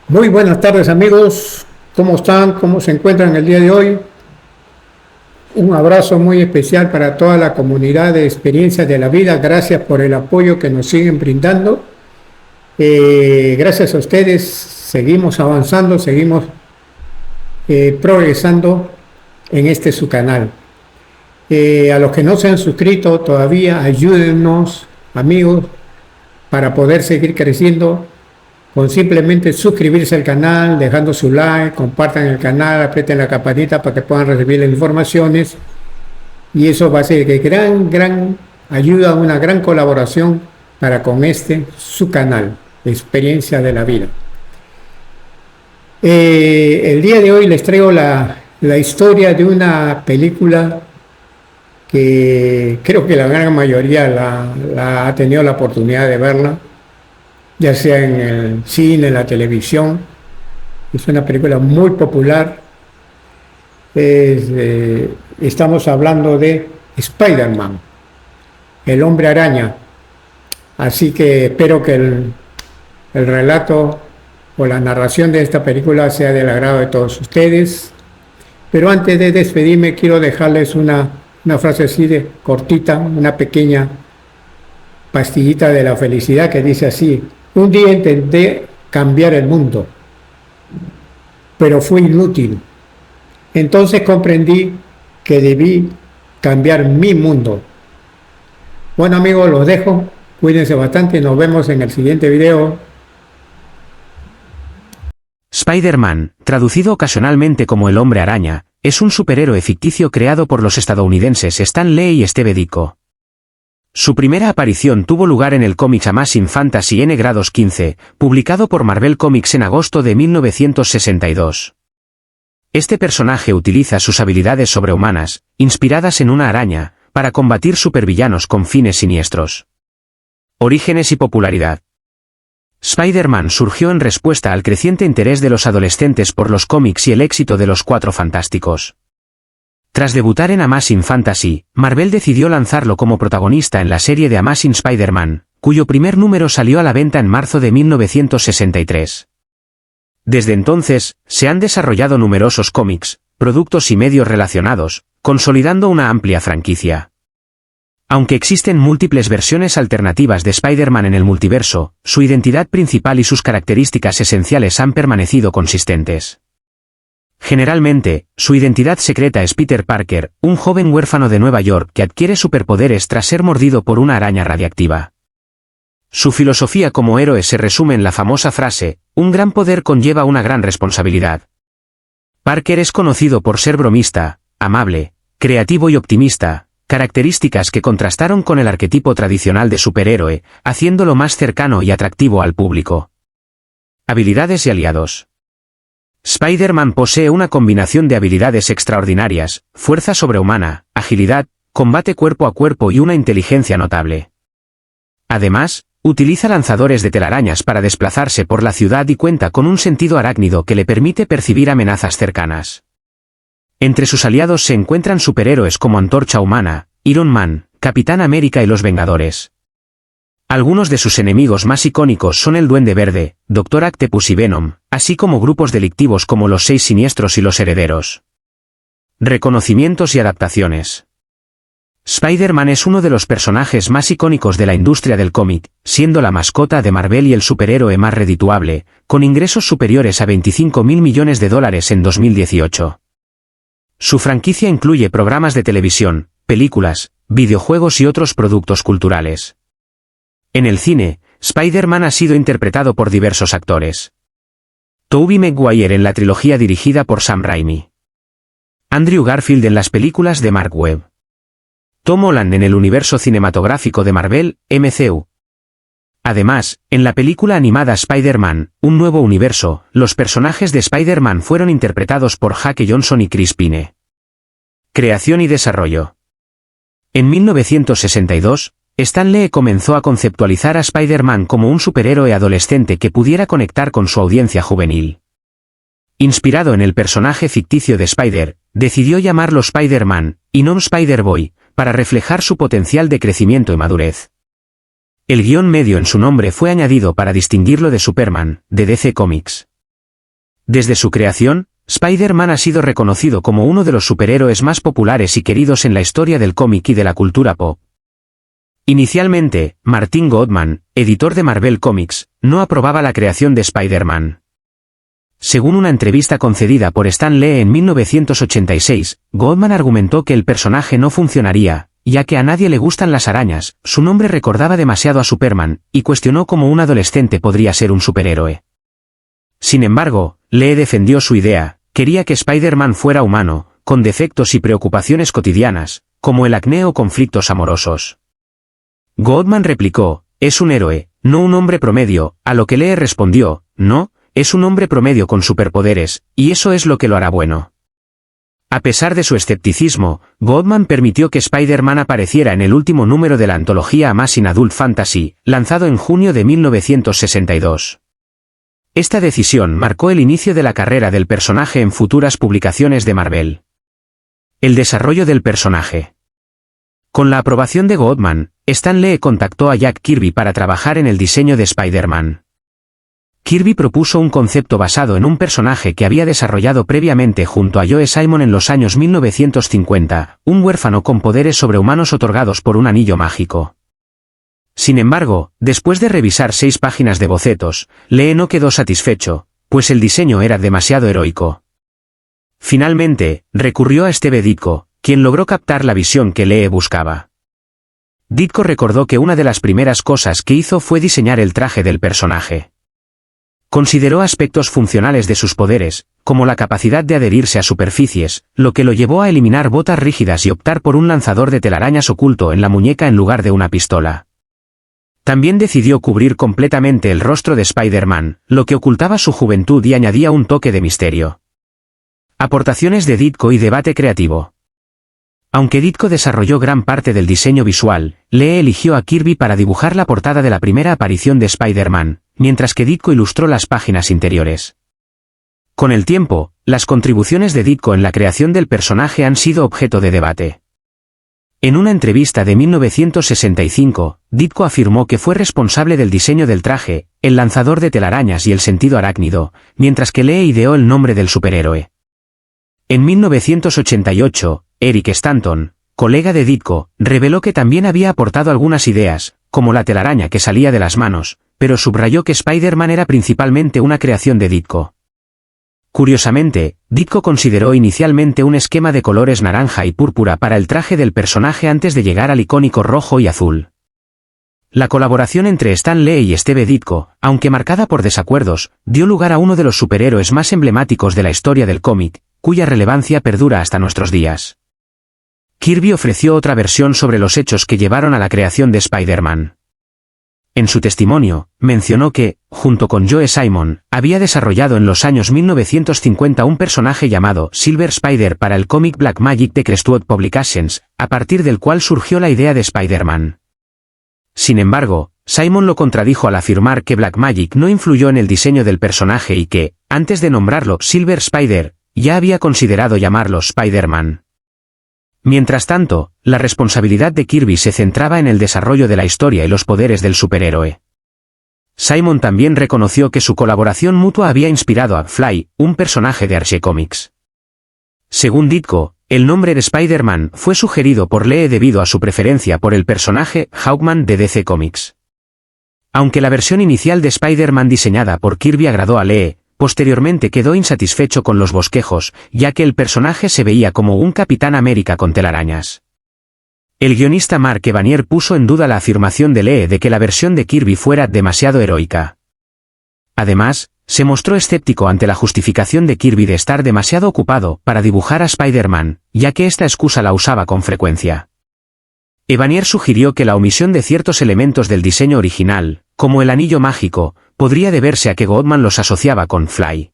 Muy buenas tardes amigos, ¿cómo están? ¿Cómo se encuentran el día de hoy? Un abrazo muy especial para toda la comunidad de Experiencias de la Vida, gracias por el apoyo que nos siguen brindando. Gracias a ustedes seguimos avanzando, seguimos progresando en este su canal. A los que no se han suscrito todavía, ayúdennos amigos para poder seguir creciendo con simplemente suscribirse al canal, dejando su like, compartan el canal, aprieten la campanita para que puedan recibir las informaciones y eso va a ser de gran ayuda, una gran colaboración para con su canal, Experiencia de la Vida. El día de hoy les traigo la historia de una película que creo que la gran mayoría la ha tenido la oportunidad de verla, ya sea en el cine, en la televisión. Es una película muy popular. Estamos hablando de Spider-Man, el hombre araña. Así que espero que el relato o la narración de esta película sea del agrado de todos ustedes. Pero antes de despedirme quiero dejarles una frase así de cortita, una pequeña pastillita de la felicidad que dice así: un día intenté cambiar el mundo, pero fue inútil. Entonces comprendí que debí cambiar mi mundo. Bueno amigos, los dejo. Cuídense bastante y nos vemos en el siguiente video. Spider-Man, traducido ocasionalmente como el Hombre Araña, es un superhéroe ficticio creado por los estadounidenses Stan Lee y Steve Ditko. Su primera aparición tuvo lugar en el cómic Amazing Fantasy N-15, publicado por Marvel Comics en agosto de 1962. Este personaje utiliza sus habilidades sobrehumanas, inspiradas en una araña, para combatir supervillanos con fines siniestros. Orígenes y popularidad. Spider-Man surgió en respuesta al creciente interés de los adolescentes por los cómics y el éxito de los Cuatro Fantásticos. Tras debutar en Amazing Fantasy, Marvel decidió lanzarlo como protagonista en la serie de Amazing Spider-Man, cuyo primer número salió a la venta en marzo de 1963. Desde entonces, se han desarrollado numerosos cómics, productos y medios relacionados, consolidando una amplia franquicia. Aunque existen múltiples versiones alternativas de Spider-Man en el multiverso, su identidad principal y sus características esenciales han permanecido consistentes. Generalmente, su identidad secreta es Peter Parker, un joven huérfano de Nueva York que adquiere superpoderes tras ser mordido por una araña radiactiva. Su filosofía como héroe se resume en la famosa frase: un gran poder conlleva una gran responsabilidad. Parker es conocido por ser bromista, amable, creativo y optimista, características que contrastaron con el arquetipo tradicional de superhéroe, haciéndolo más cercano y atractivo al público. Habilidades y aliados. Spider-Man posee una combinación de habilidades extraordinarias, fuerza sobrehumana, agilidad, combate cuerpo a cuerpo y una inteligencia notable. Además, utiliza lanzadores de telarañas para desplazarse por la ciudad y cuenta con un sentido arácnido que le permite percibir amenazas cercanas. Entre sus aliados se encuentran superhéroes como Antorcha Humana, Iron Man, Capitán América y los Vengadores. Algunos de sus enemigos más icónicos son el Duende Verde, Doctor Octopus y Venom, así como grupos delictivos como los Seis Siniestros y los Herederos. Reconocimientos y adaptaciones. Spider-Man es uno de los personajes más icónicos de la industria del cómic, siendo la mascota de Marvel y el superhéroe más redituable, con ingresos superiores a $25.000 millones en 2018. Su franquicia incluye programas de televisión, películas, videojuegos y otros productos culturales. En el cine, Spider-Man ha sido interpretado por diversos actores. Tobey Maguire en la trilogía dirigida por Sam Raimi. Andrew Garfield en las películas de Mark Webb. Tom Holland en el universo cinematográfico de Marvel, MCU. Además, en la película animada Spider-Man, Un Nuevo Universo, los personajes de Spider-Man fueron interpretados por Jake Johnson y Chris Pine. Creación y desarrollo. En 1962, Stan Lee comenzó a conceptualizar a Spider-Man como un superhéroe adolescente que pudiera conectar con su audiencia juvenil. Inspirado en el personaje ficticio de Spider, decidió llamarlo Spider-Man, y no Spider-Boy, para reflejar su potencial de crecimiento y madurez. El guión medio en su nombre fue añadido para distinguirlo de Superman, de DC Comics. Desde su creación, Spider-Man ha sido reconocido como uno de los superhéroes más populares y queridos en la historia del cómic y de la cultura pop. Inicialmente, Martin Goodman, editor de Marvel Comics, no aprobaba la creación de Spider-Man. Según una entrevista concedida por Stan Lee en 1986, Goodman argumentó que el personaje no funcionaría, ya que a nadie le gustan las arañas, su nombre recordaba demasiado a Superman, y cuestionó cómo un adolescente podría ser un superhéroe. Sin embargo, Lee defendió su idea, quería que Spider-Man fuera humano, con defectos y preocupaciones cotidianas, como el acné o conflictos amorosos. Goodman replicó, es un héroe, no un hombre promedio, a lo que Lee respondió, no, es un hombre promedio con superpoderes, y eso es lo que lo hará bueno. A pesar de su escepticismo, Goodman permitió que Spider-Man apareciera en el último número de la antología Amazing Adult Fantasy, lanzado en junio de 1962. Esta decisión marcó el inicio de la carrera del personaje en futuras publicaciones de Marvel. El desarrollo del personaje. Con la aprobación de Goodman, Stan Lee contactó a Jack Kirby para trabajar en el diseño de Spider-Man. Kirby propuso un concepto basado en un personaje que había desarrollado previamente junto a Joe Simon en los años 1950, un huérfano con poderes sobrehumanos otorgados por un anillo mágico. Sin embargo, después de revisar 6 páginas de bocetos, Lee no quedó satisfecho, pues el diseño era demasiado heroico. Finalmente, recurrió a Steve Ditko, quien logró captar la visión que Lee buscaba. Ditko recordó que una de las primeras cosas que hizo fue diseñar el traje del personaje. Consideró aspectos funcionales de sus poderes, como la capacidad de adherirse a superficies, lo que lo llevó a eliminar botas rígidas y optar por un lanzador de telarañas oculto en la muñeca en lugar de una pistola. También decidió cubrir completamente el rostro de Spider-Man, lo que ocultaba su juventud y añadía un toque de misterio. Aportaciones de Ditko y debate creativo. Aunque Ditko desarrolló gran parte del diseño visual, Lee eligió a Kirby para dibujar la portada de la primera aparición de Spider-Man, mientras que Ditko ilustró las páginas interiores. Con el tiempo, las contribuciones de Ditko en la creación del personaje han sido objeto de debate. En una entrevista de 1965, Ditko afirmó que fue responsable del diseño del traje, el lanzador de telarañas y el sentido arácnido, mientras que Lee ideó el nombre del superhéroe. En 1988, Eric Stanton, colega de Ditko, reveló que también había aportado algunas ideas, como la telaraña que salía de las manos, pero subrayó que Spider-Man era principalmente una creación de Ditko. Curiosamente, Ditko consideró inicialmente un esquema de colores naranja y púrpura para el traje del personaje antes de llegar al icónico rojo y azul. La colaboración entre Stan Lee y Steve Ditko, aunque marcada por desacuerdos, dio lugar a uno de los superhéroes más emblemáticos de la historia del cómic, cuya relevancia perdura hasta nuestros días. Kirby ofreció otra versión sobre los hechos que llevaron a la creación de Spider-Man. En su testimonio, mencionó que, junto con Joe Simon, había desarrollado en los años 1950 un personaje llamado Silver Spider para el cómic Black Magic de Crestwood Publications, a partir del cual surgió la idea de Spider-Man. Sin embargo, Simon lo contradijo al afirmar que Black Magic no influyó en el diseño del personaje y que, antes de nombrarlo Silver Spider, ya había considerado llamarlo Spider-Man. Mientras tanto, la responsabilidad de Kirby se centraba en el desarrollo de la historia y los poderes del superhéroe. Simon también reconoció que su colaboración mutua había inspirado a Fly, un personaje de Archie Comics. Según Ditko, el nombre de Spider-Man fue sugerido por Lee debido a su preferencia por el personaje Hawkman de DC Comics. Aunque la versión inicial de Spider-Man diseñada por Kirby agradó a Lee, posteriormente quedó insatisfecho con los bosquejos, ya que el personaje se veía como un Capitán América con telarañas. El guionista Mark Evanier puso en duda la afirmación de Lee de que la versión de Kirby fuera demasiado heroica. Además, se mostró escéptico ante la justificación de Kirby de estar demasiado ocupado para dibujar a Spider-Man, ya que esta excusa la usaba con frecuencia. Evanier sugirió que la omisión de ciertos elementos del diseño original, como el anillo mágico, podría deberse a que Goodman los asociaba con Fly.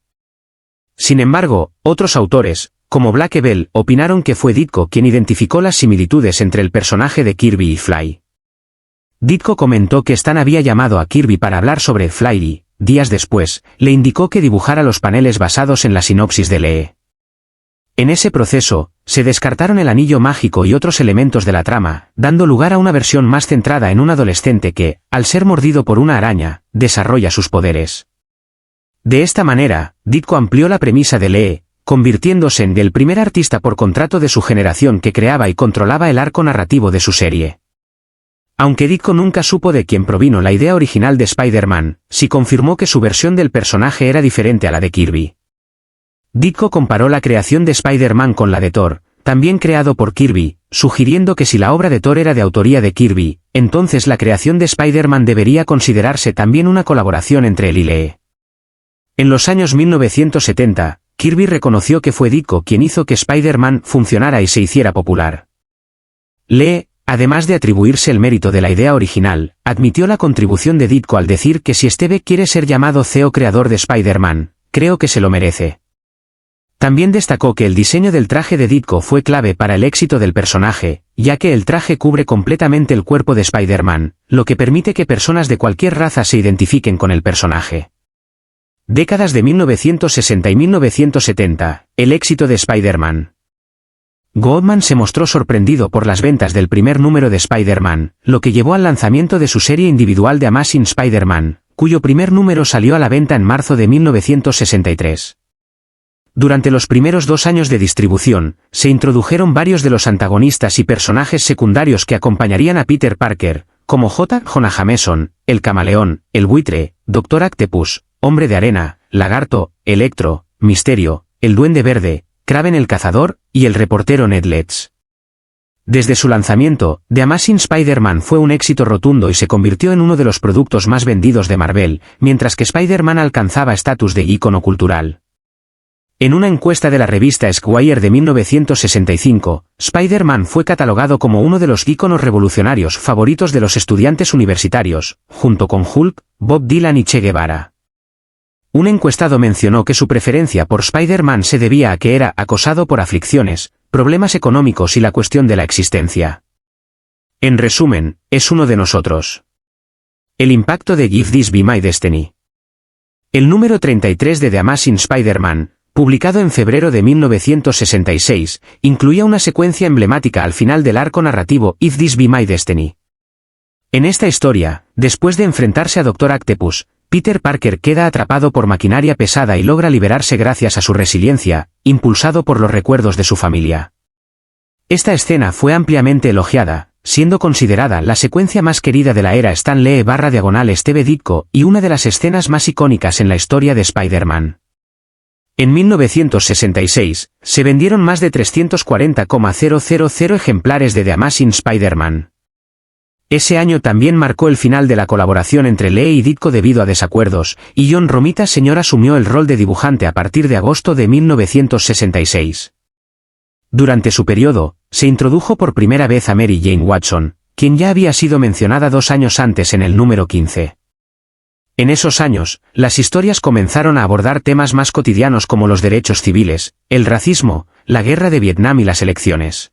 Sin embargo, otros autores, como Black Ebel, opinaron que fue Ditko quien identificó las similitudes entre el personaje de Kirby y Fly. Ditko comentó que Stan había llamado a Kirby para hablar sobre Fly y, días después, le indicó que dibujara los paneles basados en la sinopsis de Lee. En ese proceso, se descartaron el anillo mágico y otros elementos de la trama, dando lugar a una versión más centrada en un adolescente que, al ser mordido por una araña, desarrolla sus poderes. De esta manera, Ditko amplió la premisa de Lee, convirtiéndose en el primer artista por contrato de su generación que creaba y controlaba el arco narrativo de su serie. Aunque Ditko nunca supo de quién provino la idea original de Spider-Man, sí confirmó que su versión del personaje era diferente a la de Kirby. Ditko comparó la creación de Spider-Man con la de Thor, también creado por Kirby, sugiriendo que si la obra de Thor era de autoría de Kirby, entonces la creación de Spider-Man debería considerarse también una colaboración entre él y Lee. En los años 1970, Kirby reconoció que fue Ditko quien hizo que Spider-Man funcionara y se hiciera popular. Lee, además de atribuirse el mérito de la idea original, admitió la contribución de Ditko al decir que si Steve quiere ser llamado CEO creador de Spider-Man, creo que se lo merece. También destacó que el diseño del traje de Ditko fue clave para el éxito del personaje, ya que el traje cubre completamente el cuerpo de Spider-Man, lo que permite que personas de cualquier raza se identifiquen con el personaje. Décadas de 1960 y 1970, el éxito de Spider-Man. Goodman se mostró sorprendido por las ventas del primer número de Spider-Man, lo que llevó al lanzamiento de su serie individual de Amazing Spider-Man, cuyo primer número salió a la venta en marzo de 1963. Durante los primeros 2 años de distribución, se introdujeron varios de los antagonistas y personajes secundarios que acompañarían a Peter Parker, como J. Jonah Jameson, el Camaleón, el Buitre, Dr. Octopus, Hombre de Arena, Lagarto, Electro, Misterio, el Duende Verde, Kraven el Cazador, y el reportero Ned Leeds. Desde su lanzamiento, The Amazing Spider-Man fue un éxito rotundo y se convirtió en uno de los productos más vendidos de Marvel, mientras que Spider-Man alcanzaba estatus de ícono cultural. En una encuesta de la revista Esquire de 1965, Spider-Man fue catalogado como uno de los íconos revolucionarios favoritos de los estudiantes universitarios, junto con Hulk, Bob Dylan y Che Guevara. Un encuestado mencionó que su preferencia por Spider-Man se debía a que era acosado por aflicciones, problemas económicos y la cuestión de la existencia. En resumen, es uno de nosotros. El impacto de If This Be My Destiny. El número 33 de The Amazing Spider-Man, publicado en febrero de 1966, incluía una secuencia emblemática al final del arco narrativo If This Be My Destiny. En esta historia, después de enfrentarse a Dr. Octopus, Peter Parker queda atrapado por maquinaria pesada y logra liberarse gracias a su resiliencia, impulsado por los recuerdos de su familia. Esta escena fue ampliamente elogiada, siendo considerada la secuencia más querida de la era Stan Lee/Steve Ditko y una de las escenas más icónicas en la historia de Spider-Man. En 1966, se vendieron más de 340,000 ejemplares de The Amazing Spider-Man. Ese año también marcó el final de la colaboración entre Lee y Ditko debido a desacuerdos, y John Romita Sr. asumió el rol de dibujante a partir de agosto de 1966. Durante su periodo, se introdujo por primera vez a Mary Jane Watson, quien ya había sido mencionada 2 años antes en el número 15. En esos años, las historias comenzaron a abordar temas más cotidianos como los derechos civiles, el racismo, la guerra de Vietnam y las elecciones.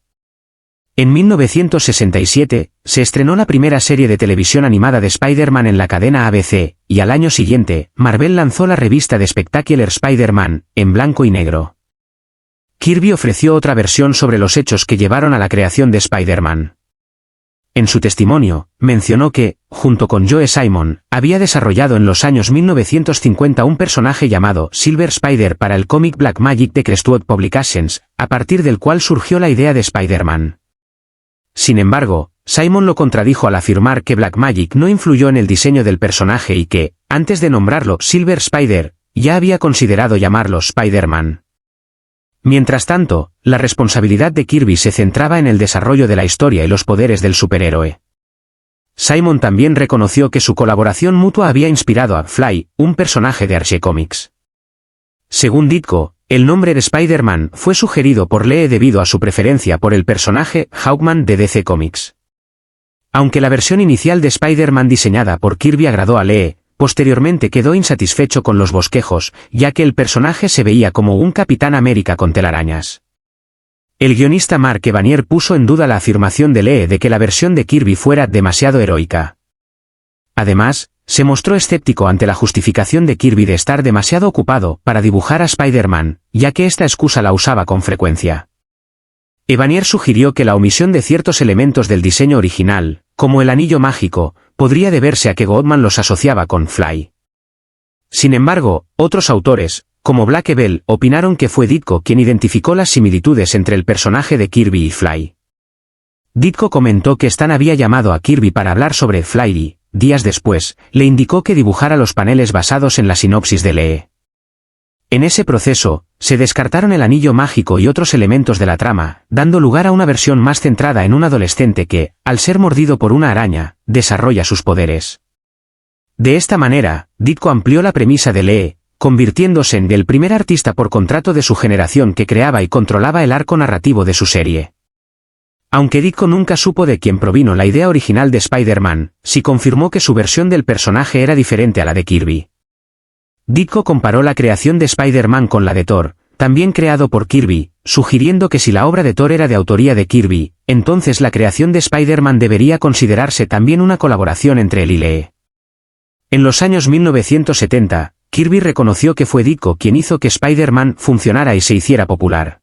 En 1967, se estrenó la primera serie de televisión animada de Spider-Man en la cadena ABC, y al año siguiente, Marvel lanzó la revista de Spectacular Spider-Man, en blanco y negro. Kirby ofreció otra versión sobre los hechos que llevaron a la creación de Spider-Man. En su testimonio, mencionó que, junto con Joe Simon, había desarrollado en los años 1950 un personaje llamado Silver Spider para el cómic Black Magic de Crestwood Publications, a partir del cual surgió la idea de Spider-Man. Sin embargo, Simon lo contradijo al afirmar que Black Magic no influyó en el diseño del personaje y que, antes de nombrarlo Silver Spider, ya había considerado llamarlo Spider-Man. Mientras tanto, la responsabilidad de Kirby se centraba en el desarrollo de la historia y los poderes del superhéroe. Simon también reconoció que su colaboración mutua había inspirado a Fly, un personaje de Archie Comics. Según Ditko, el nombre de Spider-Man fue sugerido por Lee debido a su preferencia por el personaje Hawkman de DC Comics. Aunque la versión inicial de Spider-Man diseñada por Kirby agradó a Lee, posteriormente quedó insatisfecho con los bosquejos, ya que el personaje se veía como un Capitán América con telarañas. El guionista Mark Evanier puso en duda la afirmación de Lee de que la versión de Kirby fuera demasiado heroica. Además, se mostró escéptico ante la justificación de Kirby de estar demasiado ocupado para dibujar a Spider-Man, ya que esta excusa la usaba con frecuencia. Evanier sugirió que la omisión de ciertos elementos del diseño original, como el anillo mágico, podría deberse a que Goodman los asociaba con Fly. Sin embargo, otros autores, como Blake Bell, opinaron que fue Ditko quien identificó las similitudes entre el personaje de Kirby y Fly. Ditko comentó que Stan había llamado a Kirby para hablar sobre Fly y, días después, le indicó que dibujara los paneles basados en la sinopsis de Lee. En ese proceso, se descartaron el anillo mágico y otros elementos de la trama, dando lugar a una versión más centrada en un adolescente que, al ser mordido por una araña, desarrolla sus poderes. De esta manera, Ditko amplió la premisa de Lee, convirtiéndose en el primer artista por contrato de su generación que creaba y controlaba el arco narrativo de su serie. Aunque Ditko nunca supo de quién provino la idea original de Spider-Man, sí confirmó que su versión del personaje era diferente a la de Kirby. Ditko comparó la creación de Spider-Man con la de Thor, también creado por Kirby, sugiriendo que si la obra de Thor era de autoría de Kirby, entonces la creación de Spider-Man debería considerarse también una colaboración entre él y Lee. En los años 1970, Kirby reconoció que fue Ditko quien hizo que Spider-Man funcionara y se hiciera popular.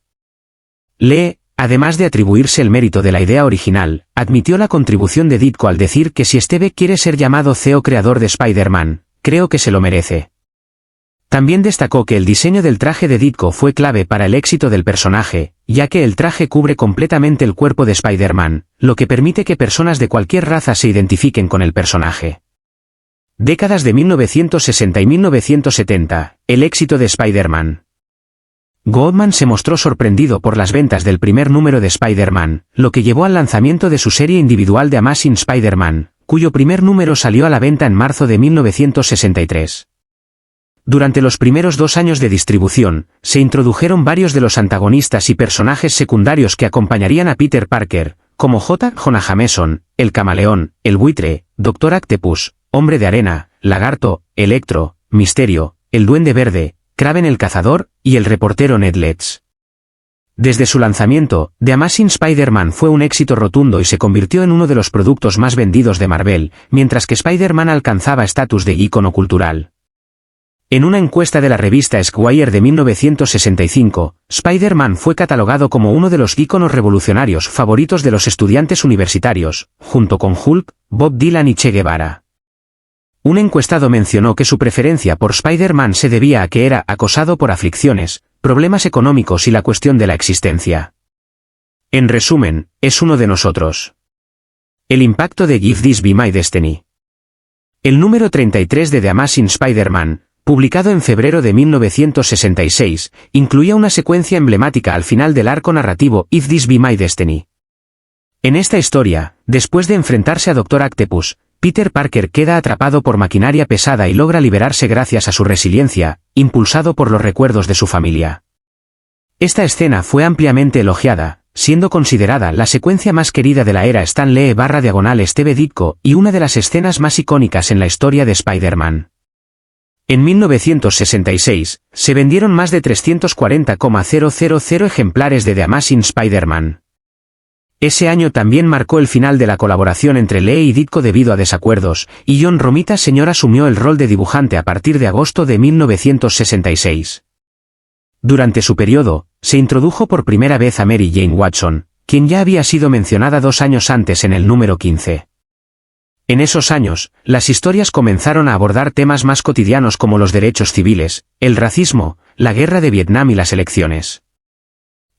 Lee, además de atribuirse el mérito de la idea original, admitió la contribución de Ditko al decir que si Steve quiere ser llamado CEO creador de Spider-Man, creo que se lo merece. También destacó que el diseño del traje de Ditko fue clave para el éxito del personaje, ya que el traje cubre completamente el cuerpo de Spider-Man, lo que permite que personas de cualquier raza se identifiquen con el personaje. Décadas de 1960 y 1970, el éxito de Spider-Man. Goldman se mostró sorprendido por las ventas del primer número de Spider-Man, lo que llevó al lanzamiento de su serie individual de Amazing Spider-Man, cuyo primer número salió a la venta en marzo de 1963. Durante los primeros 2 años de distribución, se introdujeron varios de los antagonistas y personajes secundarios que acompañarían a Peter Parker, como J. Jonah Jameson, el Camaleón, el Buitre, Dr. Octopus, Hombre de Arena, Lagarto, Electro, Misterio, el Duende Verde, Kraven el Cazador, y el reportero Ned Leeds. Desde su lanzamiento, The Amazing Spider-Man fue un éxito rotundo y se convirtió en uno de los productos más vendidos de Marvel, mientras que Spider-Man alcanzaba estatus de ícono cultural. En una encuesta de la revista Esquire de 1965, Spider-Man fue catalogado como uno de los íconos revolucionarios favoritos de los estudiantes universitarios, junto con Hulk, Bob Dylan y Che Guevara. Un encuestado mencionó que su preferencia por Spider-Man se debía a que era acosado por aflicciones, problemas económicos y la cuestión de la existencia. En resumen, es uno de nosotros. El impacto de Give This Be My Destiny. El número 33 de The Amazing Spider-Man, publicado en febrero de 1966, incluía una secuencia emblemática al final del arco narrativo If This Be My Destiny. En esta historia, después de enfrentarse a Dr. Octopus, Peter Parker queda atrapado por maquinaria pesada y logra liberarse gracias a su resiliencia, impulsado por los recuerdos de su familia. Esta escena fue ampliamente elogiada, siendo considerada la secuencia más querida de la era Stan Lee/Steve Ditko y una de las escenas más icónicas en la historia de Spider-Man. En 1966, se vendieron más de 340,000 ejemplares de The Amazing Spider-Man. Ese año también marcó el final de la colaboración entre Lee y Ditko debido a desacuerdos, y John Romita Sr. asumió el rol de dibujante a partir de agosto de 1966. Durante su periodo, se introdujo por primera vez a Mary Jane Watson, quien ya había sido mencionada 2 años antes en el número 15. En esos años, las historias comenzaron a abordar temas más cotidianos como los derechos civiles, el racismo, la guerra de Vietnam y las elecciones.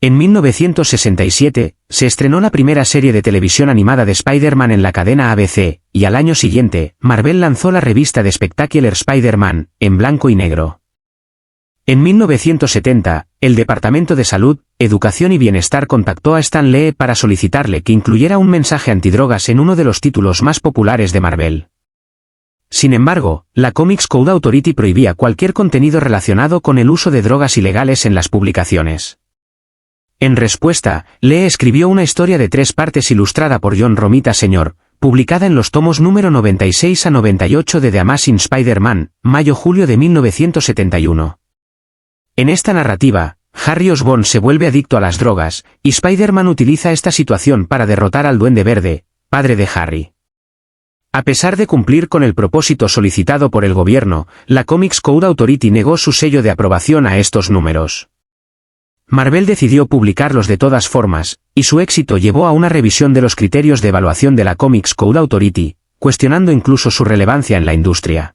En 1967, se estrenó la primera serie de televisión animada de Spider-Man en la cadena ABC, y al año siguiente, Marvel lanzó la revista de Spectacular Spider-Man, en blanco y negro. En 1970, el Departamento de Salud, Educación y Bienestar contactó a Stan Lee para solicitarle que incluyera un mensaje antidrogas en uno de los títulos más populares de Marvel. Sin embargo, la Comics Code Authority prohibía cualquier contenido relacionado con el uso de drogas ilegales en las publicaciones. En respuesta, Lee escribió una historia de 3 partes ilustrada por John Romita Sr., publicada en los tomos número 96 a 98 de The Amazing Spider-Man, mayo-julio de 1971. En esta narrativa, Harry Osborn se vuelve adicto a las drogas, y Spider-Man utiliza esta situación para derrotar al Duende Verde, padre de Harry. A pesar de cumplir con el propósito solicitado por el gobierno, la Comics Code Authority negó su sello de aprobación a estos números. Marvel decidió publicarlos de todas formas, y su éxito llevó a una revisión de los criterios de evaluación de la Comics Code Authority, cuestionando incluso su relevancia en la industria.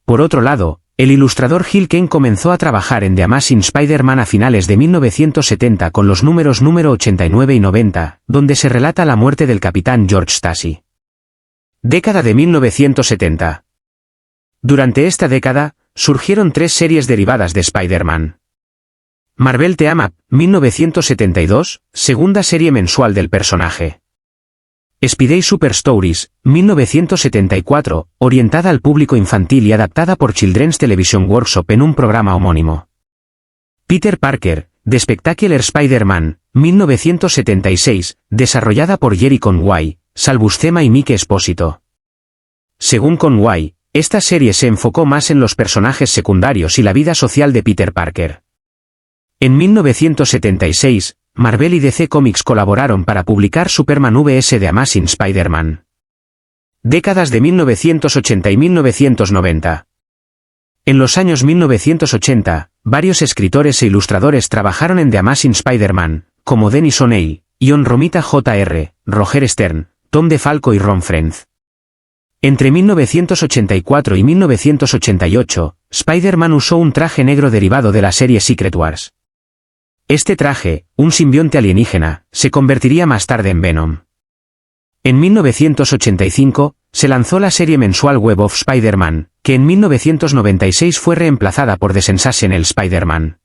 Por otro lado, El ilustrador Gil Kane comenzó a trabajar en The Amazing Spider-Man a finales de 1970 con los números número 89 y 90, donde se relata la muerte del capitán George Stacy. Década de 1970. Durante esta década, surgieron 3 series derivadas de Spider-Man. Marvel Team-Up, 1972, segunda serie mensual del personaje. Spidey Super Stories, 1974, orientada al público infantil y adaptada por Children's Television Workshop en un programa homónimo. Peter Parker, The Spectacular Spider-Man, 1976, desarrollada por Jerry Conway, Sal Buscema y Mike Espósito. Según Conway, esta serie se enfocó más en los personajes secundarios y la vida social de Peter Parker. En 1976, Marvel y DC Comics colaboraron para publicar Superman vs. The Amazing Spider-Man. Décadas de 1980 y 1990. En los años 1980, varios escritores e ilustradores trabajaron en The Amazing Spider-Man, como Dennis O'Neil, John Romita Jr., Roger Stern, Tom DeFalco y Ron Frenz. Entre 1984 y 1988, Spider-Man usó un traje negro derivado de la serie Secret Wars. Este traje, un simbionte alienígena, se convertiría más tarde en Venom. En 1985, se lanzó la serie mensual Web of Spider-Man, que en 1996 fue reemplazada por The Sensational Spider-Man.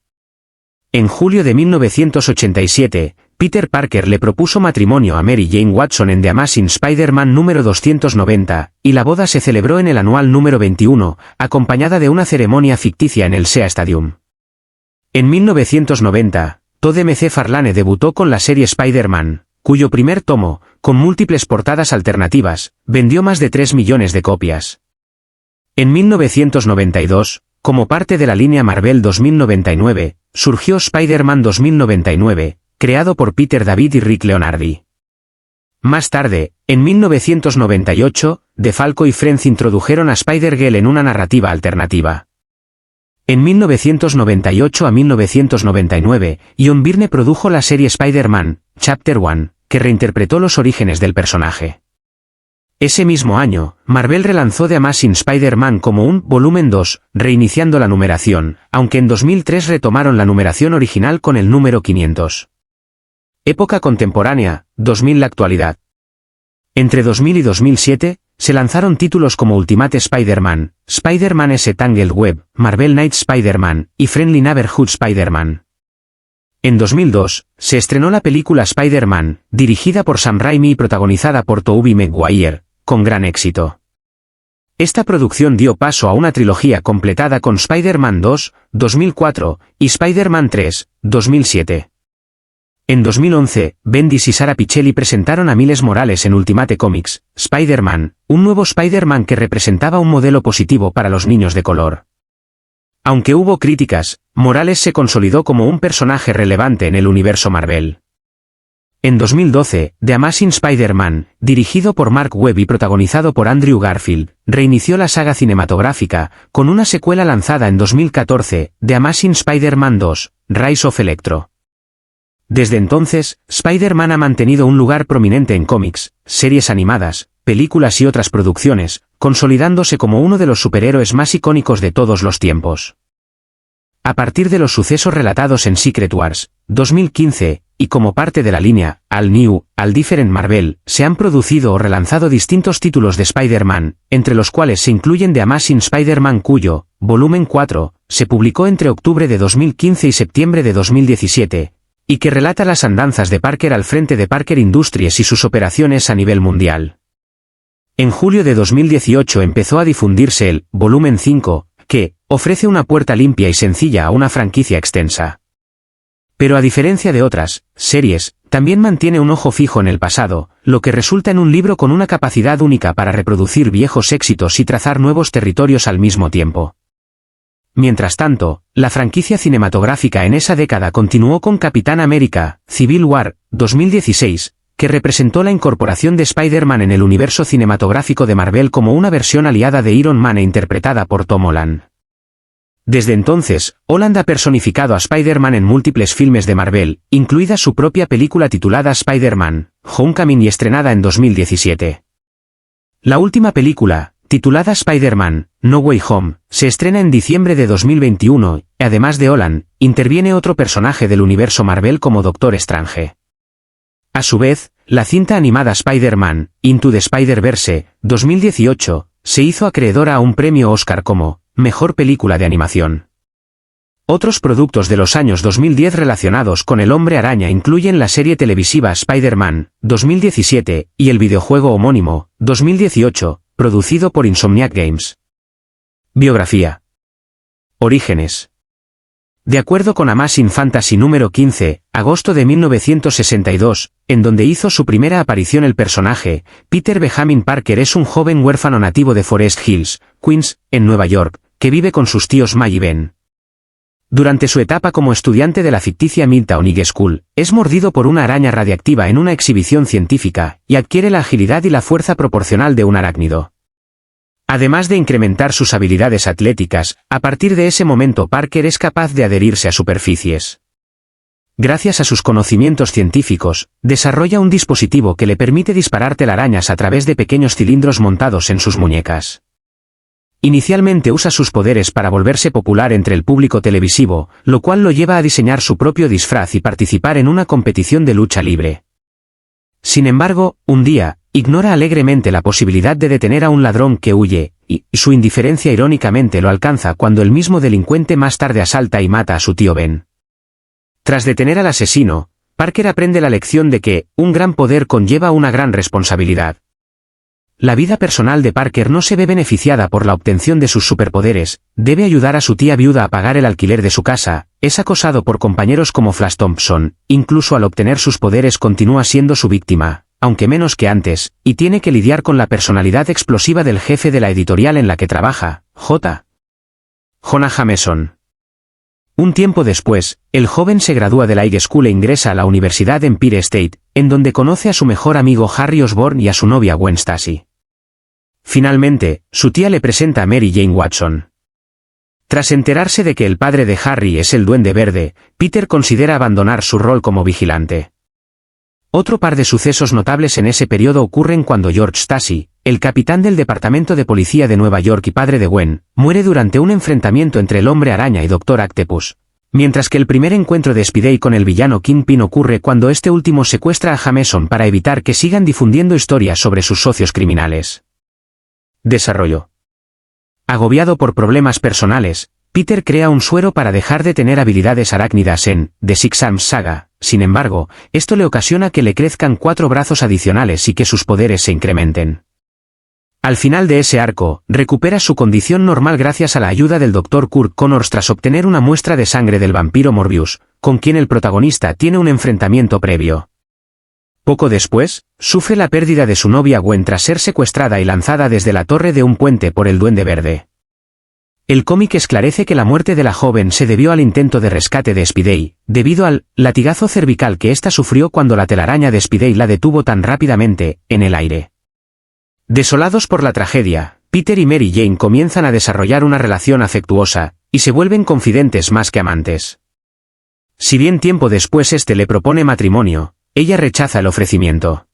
En julio de 1987, Peter Parker le propuso matrimonio a Mary Jane Watson en The Amazing Spider-Man número 290, y la boda se celebró en el anual número 21, acompañada de una ceremonia ficticia en el SEA Stadium. En 1990, Todd McFarlane debutó con la serie Spider-Man, cuyo primer tomo, con múltiples portadas alternativas, vendió más de 3 millones de copias. En 1992, como parte de la línea Marvel 2099, surgió Spider-Man 2099, creado por Peter David y Rick Leonardi. Más tarde, en 1998, DeFalco y Frenz introdujeron a Spider-Girl en una narrativa alternativa. En 1998 a 1999, John Byrne produjo la serie Spider-Man, Chapter 1, que reinterpretó los orígenes del personaje. Ese mismo año, Marvel relanzó The Amazing Spider-Man como un volumen 2, reiniciando la numeración, aunque en 2003 retomaron la numeración original con el número 500. Época contemporánea, 2000 la actualidad. Entre 2000 y 2007, se lanzaron títulos como Ultimate Spider-Man, Spider-Man S. Tangled Web, Marvel Knights Spider-Man y Friendly Neighborhood Spider-Man. En 2002, se estrenó la película Spider-Man, dirigida por Sam Raimi y protagonizada por Tobey Maguire, con gran éxito. Esta producción dio paso a una trilogía completada con Spider-Man 2, 2004, y Spider-Man 3, 2007. En 2011, Bendis y Sara Pichelli presentaron a Miles Morales en Ultimate Comics, Spider-Man, un nuevo Spider-Man que representaba un modelo positivo para los niños de color. Aunque hubo críticas, Morales se consolidó como un personaje relevante en el universo Marvel. En 2012, The Amazing Spider-Man, dirigido por Mark Webb y protagonizado por Andrew Garfield, reinició la saga cinematográfica, con una secuela lanzada en 2014, The Amazing Spider-Man 2, Rise of Electro. Desde entonces, Spider-Man ha mantenido un lugar prominente en cómics, series animadas, películas y otras producciones, consolidándose como uno de los superhéroes más icónicos de todos los tiempos. A partir de los sucesos relatados en Secret Wars, 2015, y como parte de la línea All New, All Different Marvel, se han producido o relanzado distintos títulos de Spider-Man, entre los cuales se incluyen The Amazing Spider-Man cuyo, volumen 4, se publicó entre octubre de 2015 y septiembre de 2017, y que relata las andanzas de Parker al frente de Parker Industries y sus operaciones a nivel mundial. En julio de 2018 empezó a difundirse el volumen 5, que ofrece una puerta limpia y sencilla a una franquicia extensa. Pero a diferencia de otras series, también mantiene un ojo fijo en el pasado, lo que resulta en un libro con una capacidad única para reproducir viejos éxitos y trazar nuevos territorios al mismo tiempo. Mientras tanto, la franquicia cinematográfica en esa década continuó con Capitán América, Civil War, 2016, que representó la incorporación de Spider-Man en el universo cinematográfico de Marvel como una versión aliada de Iron Man e interpretada por Tom Holland. Desde entonces, Holland ha personificado a Spider-Man en múltiples filmes de Marvel, incluida su propia película titulada Spider-Man, Homecoming y estrenada en 2017. La última película, titulada Spider-Man, No Way Home, se estrena en diciembre de 2021, y además de Holland, interviene otro personaje del universo Marvel como Doctor Strange. A su vez, la cinta animada Spider-Man, Into the Spider-Verse, 2018, se hizo acreedora a un premio Oscar como Mejor Película de Animación. Otros productos de los años 2010 relacionados con el Hombre Araña incluyen la serie televisiva Spider-Man, 2017, y el videojuego homónimo, 2018, producido por Insomniac Games. Biografía. Orígenes. De acuerdo con Amazing Fantasy número 15, agosto de 1962, en donde hizo su primera aparición el personaje, Peter Benjamin Parker es un joven huérfano nativo de Forest Hills, Queens, en Nueva York, que vive con sus tíos May y Ben. Durante su etapa como estudiante de la ficticia Midtown High School, es mordido por una araña radiactiva en una exhibición científica, y adquiere la agilidad y la fuerza proporcional de un arácnido. Además de incrementar sus habilidades atléticas, a partir de ese momento Parker es capaz de adherirse a superficies. Gracias a sus conocimientos científicos, desarrolla un dispositivo que le permite disparar telarañas a través de pequeños cilindros montados en sus muñecas. Inicialmente usa sus poderes para volverse popular entre el público televisivo, lo cual lo lleva a diseñar su propio disfraz y participar en una competición de lucha libre. Sin embargo, un día, ignora alegremente la posibilidad de detener a un ladrón que huye, y su indiferencia irónicamente lo alcanza cuando el mismo delincuente más tarde asalta y mata a su tío Ben. Tras detener al asesino, Parker aprende la lección de que un gran poder conlleva una gran responsabilidad. La vida personal de Parker no se ve beneficiada por la obtención de sus superpoderes, debe ayudar a su tía viuda a pagar el alquiler de su casa, es acosado por compañeros como Flash Thompson, incluso al obtener sus poderes continúa siendo su víctima, aunque menos que antes, y tiene que lidiar con la personalidad explosiva del jefe de la editorial en la que trabaja, Jonah Jameson. Un tiempo después, el joven se gradúa de la high school e ingresa a la Universidad Empire State, en donde conoce a su mejor amigo Harry Osborn y a su novia Gwen Stacy. Finalmente, su tía le presenta a Mary Jane Watson. Tras enterarse de que el padre de Harry es el Duende Verde, Peter considera abandonar su rol como vigilante. Otro par de sucesos notables en ese periodo ocurren cuando George Stacy, el capitán del Departamento de Policía de Nueva York y padre de Gwen, muere durante un enfrentamiento entre el Hombre Araña y Dr. Octopus. Mientras que el primer encuentro de Spidey con el villano Kingpin ocurre cuando este último secuestra a Jameson para evitar que sigan difundiendo historias sobre sus socios criminales. Desarrollo. Agobiado por problemas personales, Peter crea un suero para dejar de tener habilidades arácnidas en The Six Arms Saga, sin embargo, esto le ocasiona que le crezcan 4 brazos adicionales y que sus poderes se incrementen. Al final de ese arco, recupera su condición normal gracias a la ayuda del Dr. Kurt Connors tras obtener una muestra de sangre del vampiro Morbius, con quien el protagonista tiene un enfrentamiento previo. Poco después, sufre la pérdida de su novia Gwen tras ser secuestrada y lanzada desde la torre de un puente por el Duende Verde. El cómic esclarece que la muerte de la joven se debió al intento de rescate de Spidey, debido al latigazo cervical que ésta sufrió cuando la telaraña de Spidey la detuvo tan rápidamente, en el aire. Desolados por la tragedia, Peter y Mary Jane comienzan a desarrollar una relación afectuosa, y se vuelven confidentes más que amantes. Si bien tiempo después este le propone matrimonio, ella rechaza el ofrecimiento.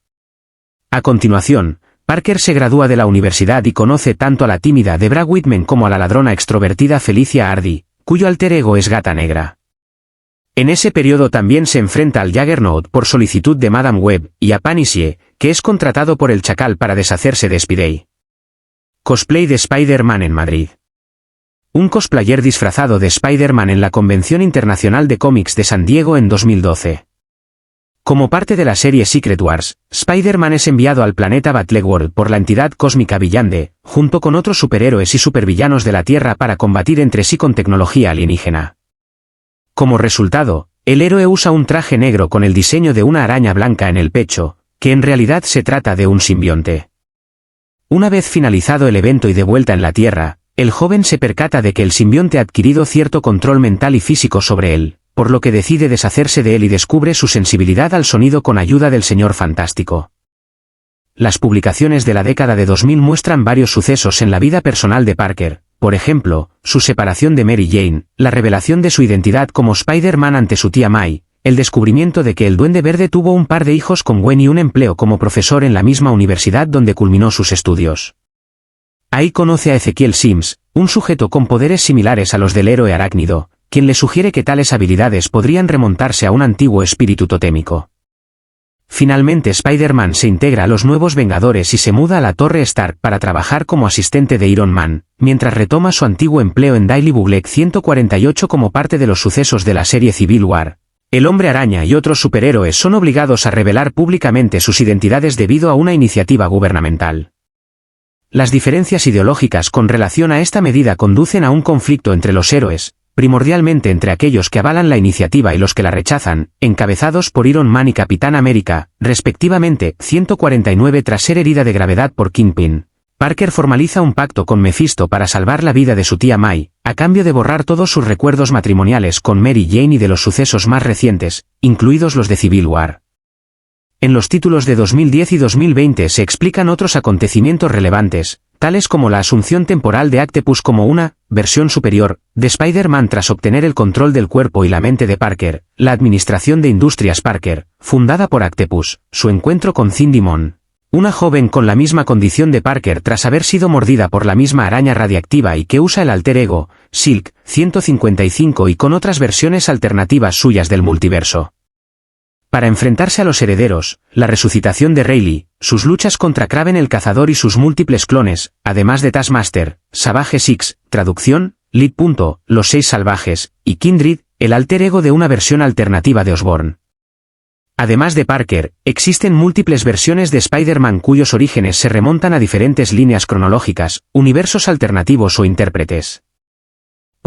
A continuación, Parker se gradúa de la universidad y conoce tanto a la tímida Debra Whitman como a la ladrona extrovertida Felicia Hardy, cuyo alter ego es Gata Negra. En ese periodo también se enfrenta al Juggernaut por solicitud de Madame Web, y a Panisie, que es contratado por el Chacal para deshacerse de Spidey. Cosplay de Spider-Man en Madrid. Un cosplayer disfrazado de Spider-Man en la Convención Internacional de Cómics de San Diego en 2012. Como parte de la serie Secret Wars, Spider-Man es enviado al planeta Battleworld por la entidad cósmica Villande, junto con otros superhéroes y supervillanos de la Tierra para combatir entre sí con tecnología alienígena. Como resultado, el héroe usa un traje negro con el diseño de una araña blanca en el pecho, que en realidad se trata de un simbionte. Una vez finalizado el evento y de vuelta en la Tierra, el joven se percata de que el simbionte ha adquirido cierto control mental y físico sobre él, por lo que decide deshacerse de él y descubre su sensibilidad al sonido con ayuda del Señor Fantástico. Las publicaciones de la década de 2000 muestran varios sucesos en la vida personal de Parker, por ejemplo, su separación de Mary Jane, la revelación de su identidad como Spider-Man ante su tía May, el descubrimiento de que el Duende Verde tuvo un par de hijos con Gwen y un empleo como profesor en la misma universidad donde culminó sus estudios. Ahí conoce a Ezequiel Sims, un sujeto con poderes similares a los del héroe arácnido, quien le sugiere que tales habilidades podrían remontarse a un antiguo espíritu totémico. Finalmente Spider-Man se integra a los nuevos Vengadores y se muda a la Torre Stark para trabajar como asistente de Iron Man, mientras retoma su antiguo empleo en Daily Bugle 148 como parte de los sucesos de la serie Civil War. El Hombre Araña y otros superhéroes son obligados a revelar públicamente sus identidades debido a una iniciativa gubernamental. Las diferencias ideológicas con relación a esta medida conducen a un conflicto entre los héroes, primordialmente entre aquellos que avalan la iniciativa y los que la rechazan, encabezados por Iron Man y Capitán América, respectivamente. 149 Tras ser herida de gravedad por Kingpin, Parker formaliza un pacto con Mephisto para salvar la vida de su tía May, a cambio de borrar todos sus recuerdos matrimoniales con Mary Jane y de los sucesos más recientes, incluidos los de Civil War. En los títulos de 2010 y 2020 se explican otros acontecimientos relevantes, tales como la asunción temporal de Octopus como una versión superior de Spider-Man tras obtener el control del cuerpo y la mente de Parker, la administración de Industrias Parker, fundada por Octopus, su encuentro con Cindy Mon, una joven con la misma condición de Parker tras haber sido mordida por la misma araña radiactiva y que usa el alter ego, Silk, 155 y con otras versiones alternativas suyas del multiverso. Para enfrentarse a los herederos, la resucitación de Rayleigh, sus luchas contra Kraven el Cazador y sus múltiples clones, además de Taskmaster, Savage Six, traducción, Lead. Los Seis Salvajes, y Kindred, el alter ego de una versión alternativa de Osborn. Además de Parker, existen múltiples versiones de Spider-Man cuyos orígenes se remontan a diferentes líneas cronológicas, universos alternativos o intérpretes.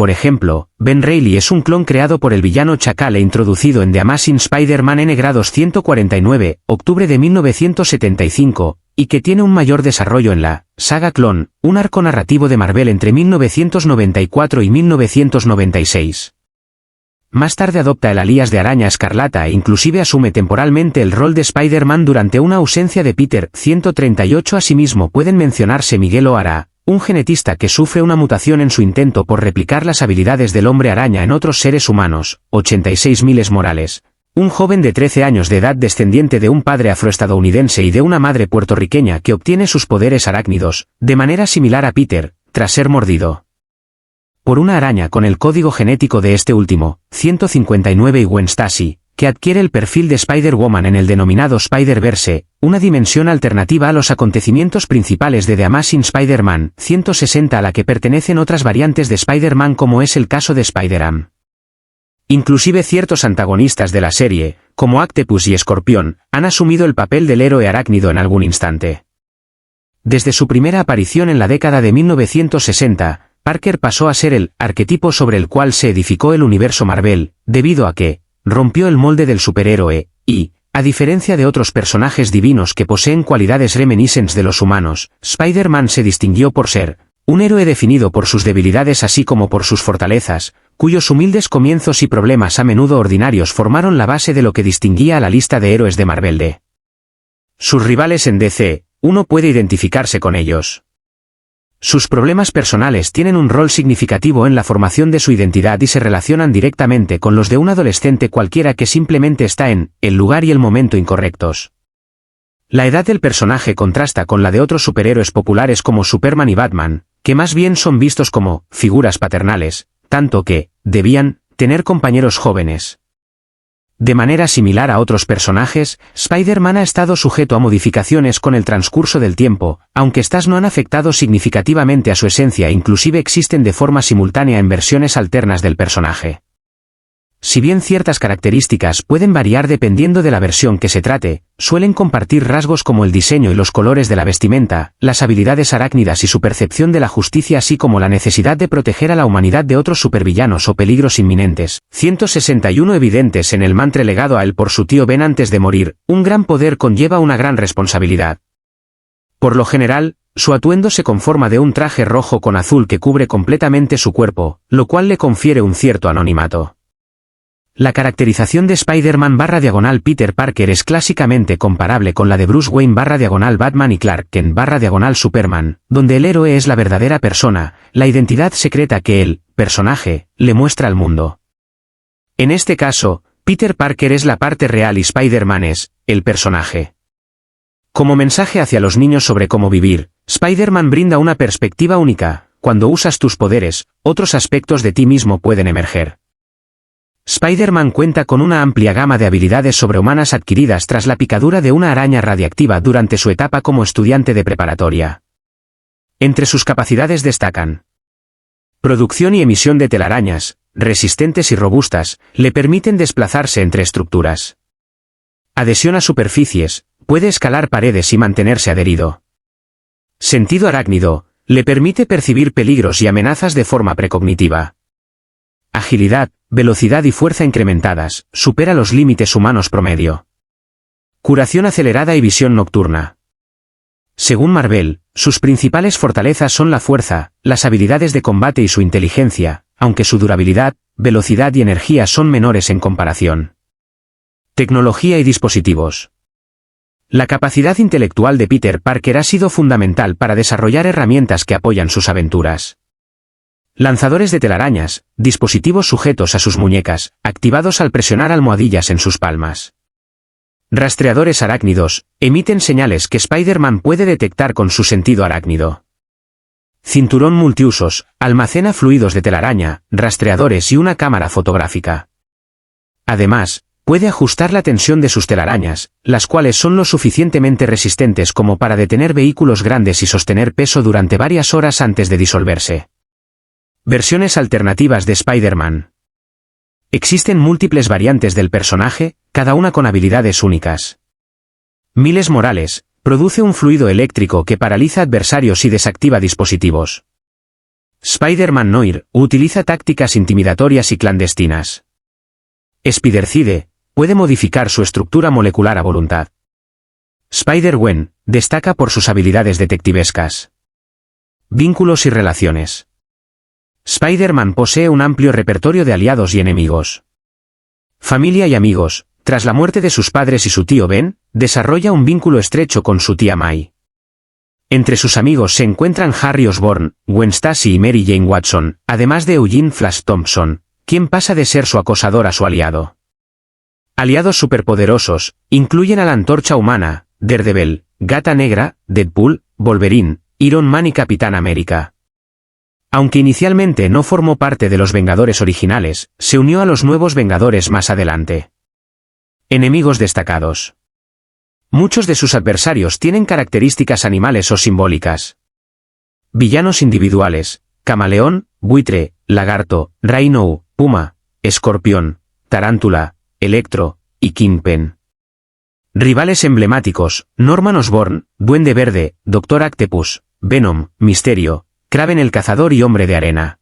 Por ejemplo, Ben Reilly es un clon creado por el villano Chacal e introducido en The Amazing Spider-Man N-249, octubre de 1975, y que tiene un mayor desarrollo en la saga Clon, un arco narrativo de Marvel entre 1994 y 1996. Más tarde adopta el alias de Araña Escarlata e inclusive asume temporalmente el rol de Spider-Man durante una ausencia de Peter. 138 Asimismo pueden mencionarse Miguel O'Hara, un genetista que sufre una mutación en su intento por replicar las habilidades del Hombre Araña en otros seres humanos. 86 Miles Morales, un joven de 13 años de edad descendiente de un padre afroestadounidense y de una madre puertorriqueña que obtiene sus poderes arácnidos, de manera similar a Peter, tras ser mordido por una araña con el código genético de este último. 159 y Gwen Stacy, que adquiere el perfil de Spider-Woman en el denominado Spider-Verse, una dimensión alternativa a los acontecimientos principales de The Amazing Spider-Man. 160 a la que pertenecen otras variantes de Spider-Man como es el caso de Spider-Ham. Inclusive ciertos antagonistas de la serie, como Octopus y Escorpión, han asumido el papel del héroe arácnido en algún instante. Desde su primera aparición en la década de 1960, Parker pasó a ser el arquetipo sobre el cual se edificó el universo Marvel, debido a que rompió el molde del superhéroe, y, a diferencia de otros personajes divinos que poseen cualidades reminiscentes de los humanos, Spider-Man se distinguió por ser un héroe definido por sus debilidades así como por sus fortalezas, cuyos humildes comienzos y problemas a menudo ordinarios formaron la base de lo que distinguía a la lista de héroes de Marvel de sus rivales en DC. Uno puede identificarse con ellos. Sus problemas personales tienen un rol significativo en la formación de su identidad y se relacionan directamente con los de un adolescente cualquiera que simplemente está en el lugar y el momento incorrectos. La edad del personaje contrasta con la de otros superhéroes populares como Superman y Batman, que más bien son vistos como figuras paternales, tanto que debían tener compañeros jóvenes. De manera similar a otros personajes, Spider-Man ha estado sujeto a modificaciones con el transcurso del tiempo, aunque estas no han afectado significativamente a su esencia e inclusive existen de forma simultánea en versiones alternas del personaje. Si bien ciertas características pueden variar dependiendo de la versión que se trate, suelen compartir rasgos como el diseño y los colores de la vestimenta, las habilidades arácnidas y su percepción de la justicia así como la necesidad de proteger a la humanidad de otros supervillanos o peligros inminentes. 161 Evidentes en el mantra legado a él por su tío Ben antes de morir, un gran poder conlleva una gran responsabilidad. Por lo general, su atuendo se conforma de un traje rojo con azul que cubre completamente su cuerpo, lo cual le confiere un cierto anonimato. La caracterización de Spider-Man/Peter Parker es clásicamente comparable con la de Bruce Wayne/Batman y Clark Kent/Superman, donde el héroe es la verdadera persona, la identidad secreta que el personaje le muestra al mundo. En este caso, Peter Parker es la parte real y Spider-Man es el personaje. Como mensaje hacia los niños sobre cómo vivir, Spider-Man brinda una perspectiva única. Cuando usas tus poderes, otros aspectos de ti mismo pueden emerger. Spider-Man cuenta con una amplia gama de habilidades sobrehumanas adquiridas tras la picadura de una araña radiactiva durante su etapa como estudiante de preparatoria. Entre sus capacidades destacan: producción y emisión de telarañas, resistentes y robustas, le permiten desplazarse entre estructuras. Adhesión a superficies, puede escalar paredes y mantenerse adherido. Sentido arácnido, le permite percibir peligros y amenazas de forma precognitiva. Agilidad, velocidad y fuerza incrementadas, supera los límites humanos promedio. Curación acelerada y visión nocturna. Según Marvel, sus principales fortalezas son la fuerza, las habilidades de combate y su inteligencia, aunque su durabilidad, velocidad y energía son menores en comparación. Tecnología y dispositivos. La capacidad intelectual de Peter Parker ha sido fundamental para desarrollar herramientas que apoyan sus aventuras. Lanzadores de telarañas, dispositivos sujetos a sus muñecas, activados al presionar almohadillas en sus palmas. Rastreadores arácnidos, emiten señales que Spider-Man puede detectar con su sentido arácnido. Cinturón multiusos, almacena fluidos de telaraña, rastreadores y una cámara fotográfica. Además, puede ajustar la tensión de sus telarañas, las cuales son lo suficientemente resistentes como para detener vehículos grandes y sostener peso durante varias horas antes de disolverse. Versiones alternativas de Spider-Man. Existen múltiples variantes del personaje, cada una con habilidades únicas. Miles Morales, produce un fluido eléctrico que paraliza adversarios y desactiva dispositivos. Spider-Man Noir, utiliza tácticas intimidatorias y clandestinas. Spider-Cide, puede modificar su estructura molecular a voluntad. Spider-Gwen, destaca por sus habilidades detectivescas. Vínculos y relaciones. Spider-Man posee un amplio repertorio de aliados y enemigos. Familia y amigos, tras la muerte de sus padres y su tío Ben, desarrolla un vínculo estrecho con su tía May. Entre sus amigos se encuentran Harry Osborn, Gwen Stacy y Mary Jane Watson, además de Eugene Flash Thompson, quien pasa de ser su acosador a su aliado. Aliados superpoderosos, incluyen a la Antorcha Humana, Daredevil, Gata Negra, Deadpool, Wolverine, Iron Man y Capitán América. Aunque inicialmente no formó parte de los Vengadores originales, se unió a los nuevos Vengadores más adelante. Enemigos destacados. Muchos de sus adversarios tienen características animales o simbólicas. Villanos individuales: camaleón, buitre, lagarto, Rhino, puma, escorpión, tarántula, Electro, y Kingpin. Rivales emblemáticos: Norman Osborn, Duende Verde, Doctor Octopus, Venom, Misterio, Kraven el Cazador y Hombre de Arena.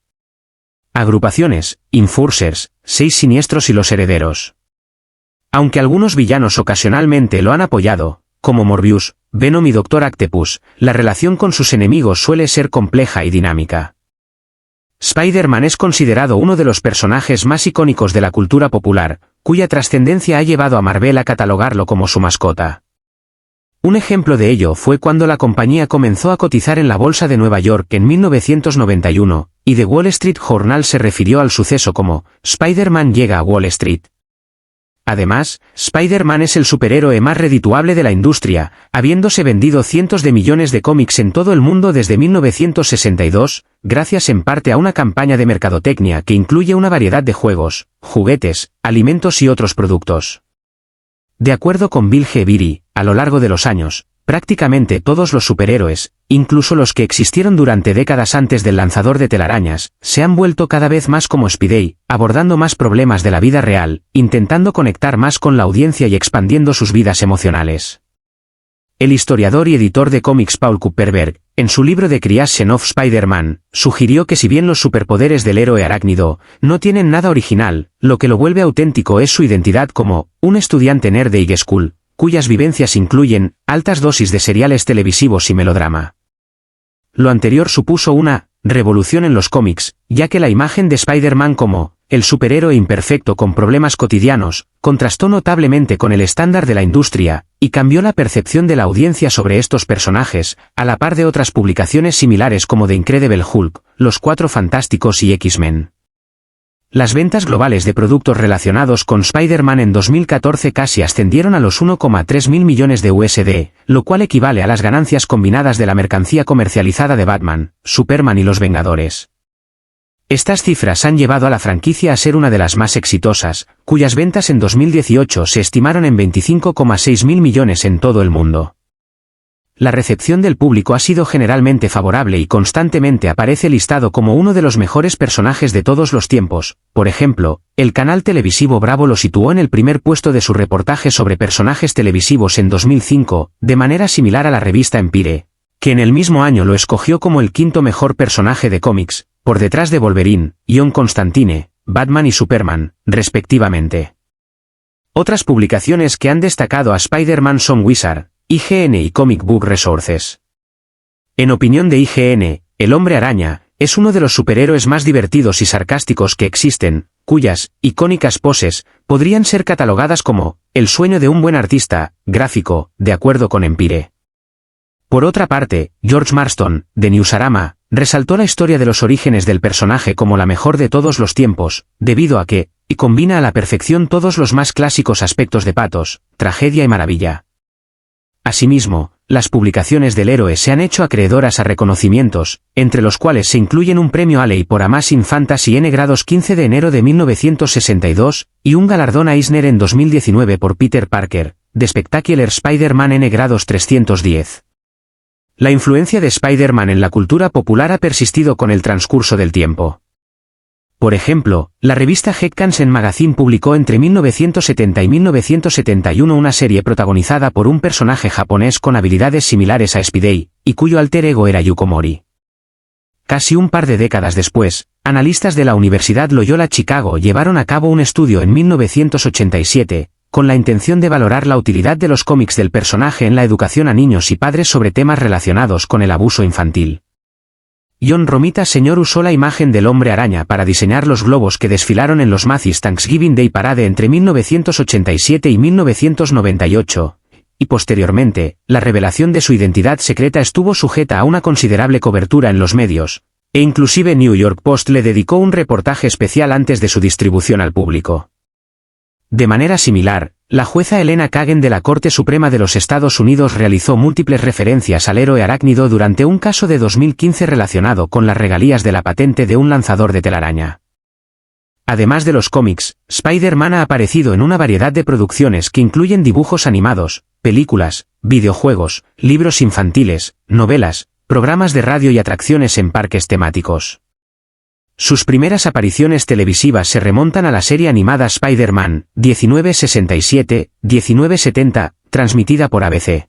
Agrupaciones: Enforcers, 6 Siniestros y los Herederos. Aunque algunos villanos ocasionalmente lo han apoyado, como Morbius, Venom y Doctor Octopus, la relación con sus enemigos suele ser compleja y dinámica. Spider-Man es considerado uno de los personajes más icónicos de la cultura popular, cuya trascendencia ha llevado a Marvel a catalogarlo como su mascota. Un ejemplo de ello fue cuando la compañía comenzó a cotizar en la Bolsa de Nueva York en 1991, y The Wall Street Journal se refirió al suceso como «Spider-Man llega a Wall Street». Además, Spider-Man es el superhéroe más redituable de la industria, habiéndose vendido cientos de millones de cómics en todo el mundo desde 1962, gracias en parte a una campaña de mercadotecnia que incluye una variedad de juegos, juguetes, alimentos y otros productos. De acuerdo con Bill G. Beery, a lo largo de los años, prácticamente todos los superhéroes, incluso los que existieron durante décadas antes del lanzador de telarañas, se han vuelto cada vez más como Spidey, abordando más problemas de la vida real, intentando conectar más con la audiencia y expandiendo sus vidas emocionales. El historiador y editor de cómics Paul Kupperberg, en su libro The Creation of Spider-Man, sugirió que si bien los superpoderes del héroe arácnido no tienen nada original, lo que lo vuelve auténtico es su identidad como un estudiante nerd de high school, cuyas vivencias incluyen altas dosis de seriales televisivos y melodrama. Lo anterior supuso una revolución en los cómics, ya que la imagen de Spider-Man como el superhéroe imperfecto con problemas cotidianos contrastó notablemente con el estándar de la industria, y cambió la percepción de la audiencia sobre estos personajes, a la par de otras publicaciones similares como The Incredible Hulk, Los Cuatro Fantásticos y X-Men. las ventas globales de productos relacionados con Spider-Man en 2014 casi ascendieron a los 1,3 mil millones de USD, lo cual equivale a las ganancias combinadas de la mercancía comercializada de Batman, Superman y los Vengadores. Estas cifras han llevado a la franquicia a ser una de las más exitosas, cuyas ventas en 2018 se estimaron en 25,6 mil millones en todo el mundo. La recepción del público ha sido generalmente favorable y constantemente aparece listado como uno de los mejores personajes de todos los tiempos. Por ejemplo, el canal televisivo Bravo lo situó en el primer puesto de su reportaje sobre personajes televisivos en 2005, de manera similar a la revista Empire, que en el mismo año lo escogió como el quinto mejor personaje de cómics, por detrás de Wolverine, John Constantine, Batman y Superman, respectivamente. Otras publicaciones que han destacado a Spider-Man son Wizard, IGN y Comic Book Resources. En opinión de IGN, el Hombre Araña es uno de los superhéroes más divertidos y sarcásticos que existen, cuyas icónicas poses podrían ser catalogadas como el sueño de un buen artista gráfico, de acuerdo con Empire. Por otra parte, George Marston, de Newsarama, resaltó la historia de los orígenes del personaje como la mejor de todos los tiempos, debido a que combina a la perfección todos los más clásicos aspectos de patos, tragedia y maravilla. Asimismo, las publicaciones del héroe se han hecho acreedoras a reconocimientos, entre los cuales se incluyen un premio Alley por Amazing Fantasy N-15 de enero de 1962, y un galardón Eisner en 2019 por Peter Parker, de Spectacular Spider-Man N-310. La influencia de Spider-Man en la cultura popular ha persistido con el transcurso del tiempo. Por ejemplo, la revista Gekkansen Magazine publicó entre 1970 y 1971 una serie protagonizada por un personaje japonés con habilidades similares a Spidey, y cuyo alter ego era Yuko Mori. Casi un par de décadas después, analistas de la Universidad Loyola Chicago llevaron a cabo un estudio en 1987, con la intención de valorar la utilidad de los cómics del personaje en la educación a niños y padres sobre temas relacionados con el abuso infantil. John Romita Sr. usó la imagen del Hombre Araña para diseñar los globos que desfilaron en los Macy's Thanksgiving Day Parade entre 1987 y 1998, y posteriormente, la revelación de su identidad secreta estuvo sujeta a una considerable cobertura en los medios, e inclusive New York Post le dedicó un reportaje especial antes de su distribución al público. De manera similar, la jueza Elena Kagan de la Corte Suprema de los Estados Unidos realizó múltiples referencias al héroe arácnido durante un caso de 2015 relacionado con las regalías de la patente de un lanzador de telaraña. Además de los cómics, Spider-Man ha aparecido en una variedad de producciones que incluyen dibujos animados, películas, videojuegos, libros infantiles, novelas, programas de radio y atracciones en parques temáticos. Sus primeras apariciones televisivas se remontan a la serie animada Spider-Man, 1967-1970, transmitida por ABC.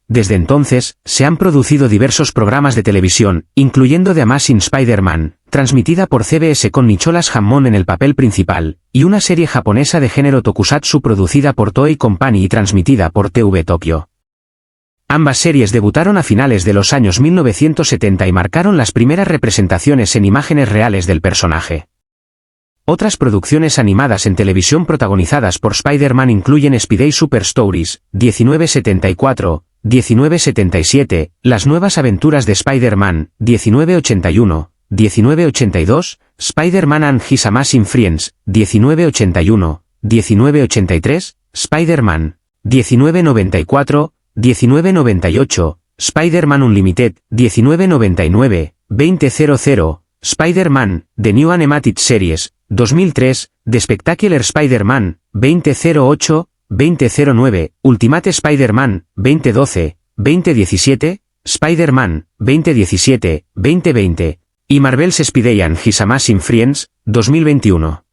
Desde entonces, se han producido diversos programas de televisión, incluyendo The Amazing Spider-Man, transmitida por CBS con Nicholas Hammond en el papel principal, y una serie japonesa de género tokusatsu producida por Toei Company y transmitida por TV Tokyo. Ambas series debutaron a finales de los años 1970 y marcaron las primeras representaciones en imágenes reales del personaje. Otras producciones animadas en televisión protagonizadas por Spider-Man incluyen Spidey Super Stories, 1974, 1977, Las nuevas aventuras de Spider-Man, 1981, 1982, Spider-Man and His Amazing Friends, 1981, 1983, Spider-Man, 1994, 1998, Spider-Man Unlimited, 1999, 2000, Spider-Man, The New Animated Series, 2003, The Spectacular Spider-Man, 2008, 2009, Ultimate Spider-Man, 2012, 2017, Spider-Man, 2017, 2020, y Marvel's Spidey and His Amazing Friends, 2021.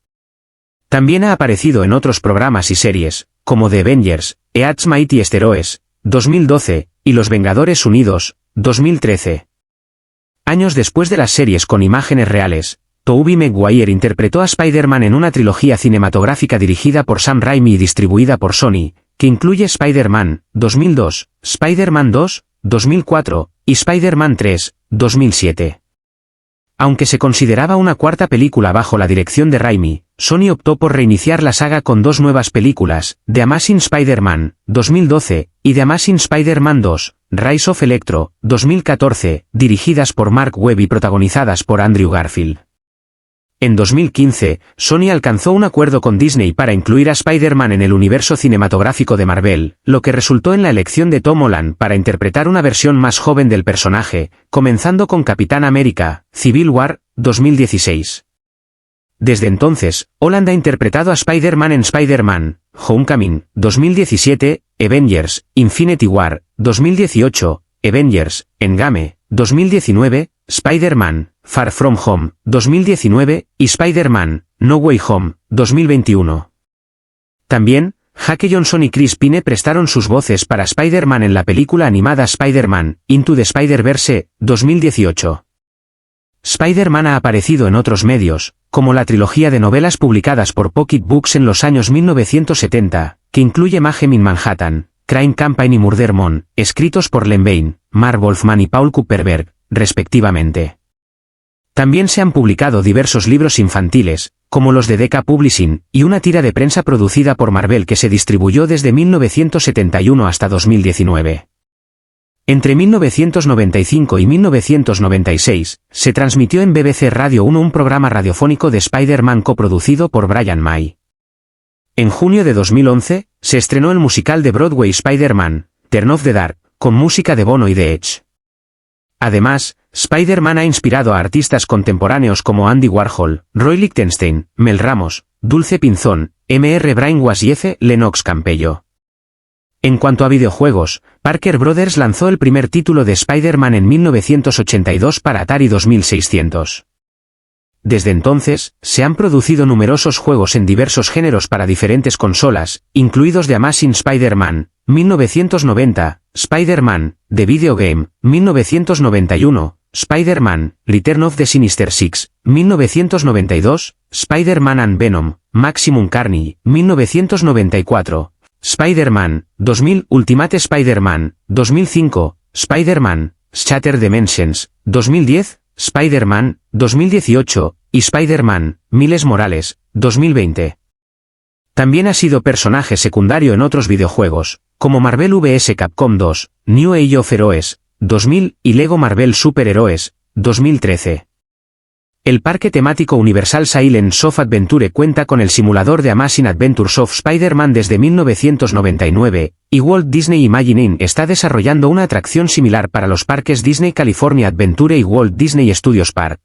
También ha aparecido en otros programas y series, como The Avengers, Eats Mighty Steroes, 2012, y Los Vengadores Unidos, 2013. Años después de las series con imágenes reales, Tobey Maguire interpretó a Spider-Man en una trilogía cinematográfica dirigida por Sam Raimi y distribuida por Sony, que incluye Spider-Man, 2002, Spider-Man 2, 2004, y Spider-Man 3, 2007. Aunque se consideraba una cuarta película bajo la dirección de Raimi, Sony optó por reiniciar la saga con dos nuevas películas, The Amazing Spider-Man, 2012, y The Amazing Spider-Man 2, Rise of Electro, 2014, dirigidas por Mark Webb y protagonizadas por Andrew Garfield. En 2015, Sony alcanzó un acuerdo con Disney para incluir a Spider-Man en el universo cinematográfico de Marvel, lo que resultó en la elección de Tom Holland para interpretar una versión más joven del personaje, comenzando con Capitán América, Civil War, 2016. Desde entonces, Holland ha interpretado a Spider-Man en Spider-Man, Homecoming, 2017, Avengers, Infinity War, 2018, Avengers, Endgame, 2019, Spider-Man, Far From Home, 2019, y Spider-Man, No Way Home, 2021. También, Jake Johnson y Chris Pine prestaron sus voces para Spider-Man en la película animada Spider-Man, Into the Spider-Verse, 2018. Spider-Man ha aparecido en otros medios, como la trilogía de novelas publicadas por Pocket Books en los años 1970, que incluye Mayhem in Manhattan, Crime Campaign y Murder Moon, escritos por Len Wein, Marv Wolfman y Paul Kupperberg, respectivamente. También se han publicado diversos libros infantiles, como los de Decca Publishing, y una tira de prensa producida por Marvel que se distribuyó desde 1971 hasta 2019. Entre 1995 y 1996, se transmitió en BBC Radio 1 un programa radiofónico de Spider-Man coproducido por Brian May. En junio de 2011, se estrenó el musical de Broadway Spider-Man, Turn Off the Dark, con música de Bono y The Edge. Además, Spider-Man ha inspirado a artistas contemporáneos como Andy Warhol, Roy Lichtenstein, Mel Ramos, Dulce Pinzón, M.R. Brainwash y F. Lennox Campello. En cuanto a videojuegos, Parker Brothers lanzó el primer título de Spider-Man en 1982 para Atari 2600. Desde entonces, se han producido numerosos juegos en diversos géneros para diferentes consolas, incluidos The Amazing Spider-Man, 1990, Spider-Man, The Video Game, 1991, Spider-Man, Return of the Sinister Six, 1992, Spider-Man and Venom, Maximum Carnage, 1994, Spider-Man, 2000, Ultimate Spider-Man, 2005, Spider-Man, Shattered Dimensions, 2010, Spider-Man, 2018, y Spider-Man, Miles Morales, 2020. También ha sido personaje secundario en otros videojuegos, como Marvel vs Capcom 2, New Age of Heroes, 2000, y Lego Marvel Super Heroes, 2013. El parque temático Universal Silent of Adventure cuenta con el simulador de Amazing Adventures of Spider-Man desde 1999, y Walt Disney Imagineering está desarrollando una atracción similar para los parques Disney California Adventure y Walt Disney Studios Park.